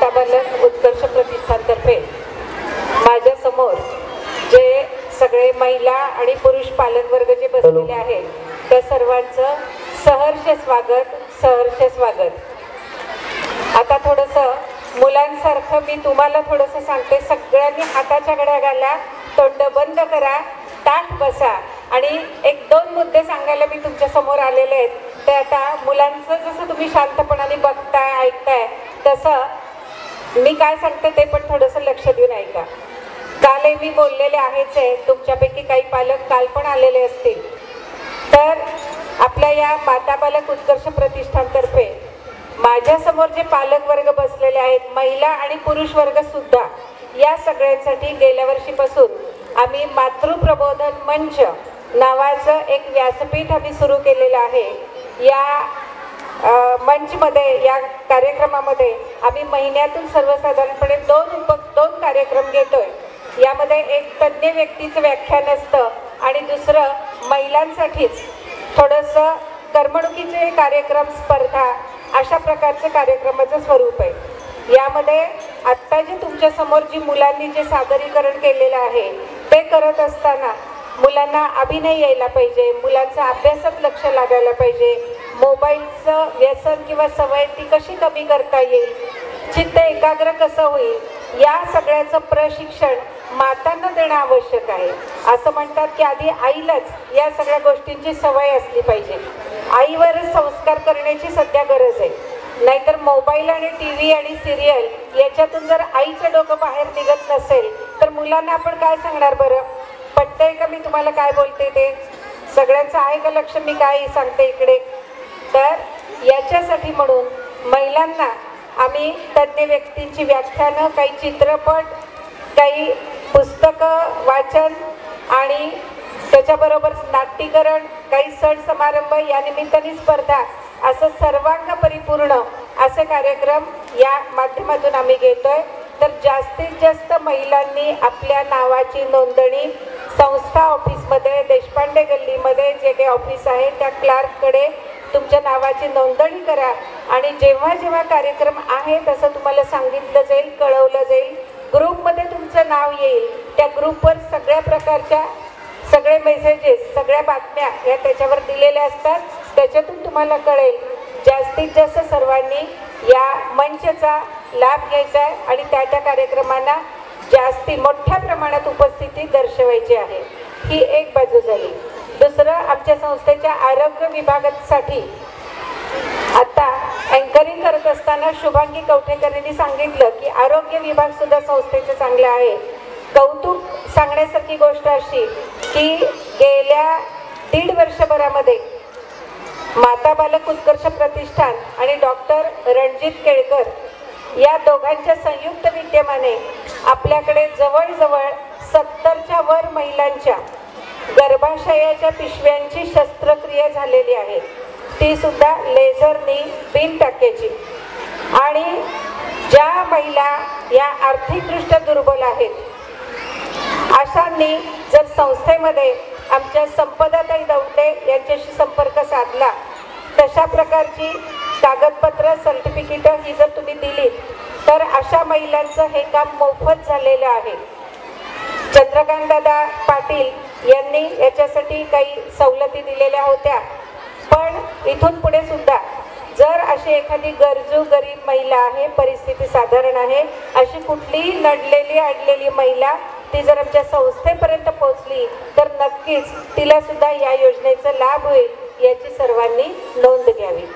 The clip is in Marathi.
माता बालक उत्कर्ष प्रतिष्ठानतर्फे माझ्या समोर जे सगळे महिला आणि पुरुष पालक वर्ग जे बसलेले आहेत त्या सर्वांचं सहर्ष स्वागत। आता थोडंसं मुलांसारखं मी तुम्हाला थोडंसं सांगते, सगळ्यांनी हाताच्या घड्या घाला, तोंड बंद करा, ताठ बसा आणि एक दोन मुद्दे सांगायला मी तुमच्या समोर आलेले आहेत। ते आता मुलांचं जसं तुम्ही शांतपणाने बघताय ऐकताय तसं मी काय सांगते ते पण थोडंसं लक्ष देऊन ऐका। कालही मी बोललेले आहेच आहे, तुमच्यापैकी काही पालक काल पण आलेले असतील। तर आपल्या या माता बालक उत्कर्ष प्रतिष्ठानतर्फे माझ्या समोर जे पालक वर्ग बसलेले आहेत, महिला आणि पुरुष वर्ग सुद्धा, या सगळ्यांसाठी गेल्या वर्षीपासून आम्ही मातृप्रबोधन मंच नावाचं एक व्यासपीठ आम्ही सुरू केलेलं आहे। या मंचमध्ये या कार्यक्रमामध्ये आम्ही महिन्यातून सर्वसाधारणपणे दोन कार्यक्रम घेतोय। यामध्ये एक तज्ञ व्यक्तीचं व्याख्यान असतं आणि दुसरं महिलांसाठीच थोडंसं करमणुकीचे कार्यक्रम, स्पर्धा, अशा प्रकारचं कार्यक्रमाचं स्वरूप आहे। यामध्ये आत्ता जे तुमच्या समोर जी मुलांनी जे सादरीकरण केलेलं आहे ते करत असताना मुलांना अभिनय यायला पाहिजे, मुलांचा अभ्यासात लक्ष लागायला पाहिजे, मोबाईलचं व्यसन किंवा सवय ती कशी कमी करता येईल, चित्त एकाग्र कसं होईल, या सगळ्याचं प्रशिक्षण मातांना देणं आवश्यक आहे। असं म्हणतात की आधी आईलाच या सगळ्या गोष्टींची सवय असली पाहिजे, आईवरच संस्कार करण्याची सध्या गरज आहे। नाहीतर मोबाईल आणि TV आणि सिरियल याच्यातून जर आईचं डोकं बाहेर निघत नसेल तर मुलांना आपण काय सांगणार बरं? पटतंय का मी तुम्हाला काय बोलते ते? सगळ्यांचं आहे का लक्ष मी काय सांगते इकडे? तर याच्यासाठी म्हणून महिलांना आम्ही तज्ञ व्यक्तींची व्याख्यानं, काही चित्रपट, काही पुस्तकं वाचन आणि त्याच्याबरोबर नाट्यकरण, काही सण समारंभ, या निमित्ताने स्पर्धा, असं सर्वांग परिपूर्ण असे कार्यक्रम या माध्यमातून आम्ही घेतोय। तर जास्तीत जास्त महिलांनी आपल्या नावाची नोंदणी संस्था ऑफिसमध्ये, देशपांडे गल्लीमध्ये जे काही ऑफिस आहे त्या क्लार्ककडे तुमच्या नावाची नोंदणी करा आणि जेव्हा जेव्हा कार्यक्रम आहे तसं तुम्हाला सांगितलं जाईल, कळवलं जाईल, ग्रुपमध्ये तुमचं नाव येईल। त्या ग्रुपवर सगळ्या प्रकारच्या सगळे मेसेजेस, सगळ्या बातम्या या त्याच्यावर दिलेल्या असतात, त्याच्यातून तुम्हाला कळेल। जास्तीत जास्त सर्वांनी या मंचचा लाभ घ्यायचा आहे आणि त्या कार्यक्रमांना जास्ती मोठ्या प्रमाणात उपस्थिती दर्शवायची आहे। ही एक बाजू झाली। दुसरं, आमच्या संस्थेच्या आरोग्य विभागासाठी आता अँकरिंग करत असताना शुभांगी कवठेकर यांनी सांगितलं की आरोग्य विभाग सुद्धा संस्थेचं चांगलं आहे। कौतुक सांगण्यासारखी गोष्ट अशी की गेल्या 1.5 वर्षभरामध्ये माता बालक उत्कर्ष प्रतिष्ठान आणि डॉक्टर रणजित केळकर या दोघांच्या संयुक्त विद्यमाने आपल्याकडे जवळजवळ 70च्या वर महिलांच्या गर्भाशयाच्या पिशव्यांची शस्त्रक्रिया झालेली आहे, ती सुद्धा लेझरनी, बिन टाक्याची। आणि ज्या महिला या आर्थिकदृष्ट्या दुर्बल आहेत अशांनी जर संस्थेमध्ये आमच्या संपदाताई दौटे यांच्याशी संपर्क साधला, तशा प्रकारची कागदपत्र, सर्टिफिकेट ही जर तुम्ही दिली तर अशा महिलांचं हे काम मोफत झालेलं आहे। चंद्रकांत दादा पाटील यांनी याच्यासाठी काही सवलती दिलेल्या होत्या, पण इथून पुढे सुद्धा जर अशी एखादी गरजू गरीब महिला आहे, परिस्थिती साधारण आहे, अशी कुठलीही नडलेली अडलेली महिला ती जर आमच्या संस्थेपर्यंत पोहोचली तर नक्कीच तिला सुद्धा या योजनेचा लाभ होईल, याची सर्वांनी नोंद घ्यावी।